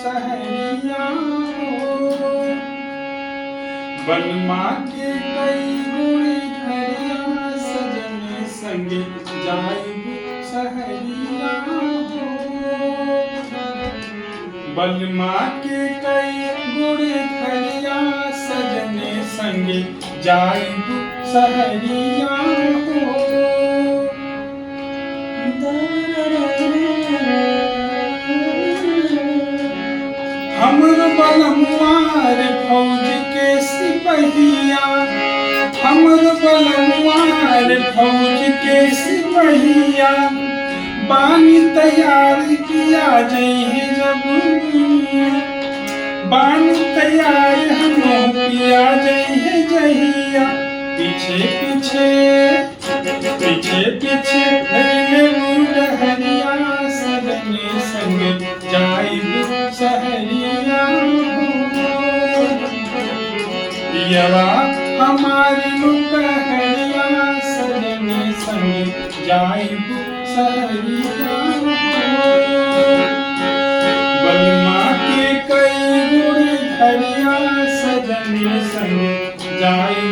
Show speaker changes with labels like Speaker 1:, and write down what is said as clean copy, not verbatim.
Speaker 1: सहरिया हो। बलमा के कई गुण धरिया सजन संग जाइब सहरिया हो। बलमा के कई गुण धरिया सजन संग जाइब सहरिया हो। हमर बलमुआर फौज के सिपहिया, हमर बलमुआर फौज के सिपहिया, बानी तैयार किया जइहे जब, बानी तैयार हम किया जइहे जहिया। पीछे पीछे पीछे पीछे धइले मुरहरिया सजन संग जाइब सहरिया हो। पियवा हमारी मुकहरिया सजन संग जाइब सहरिया हो। बलमा के कई गुण धरिया सजन संग जाइब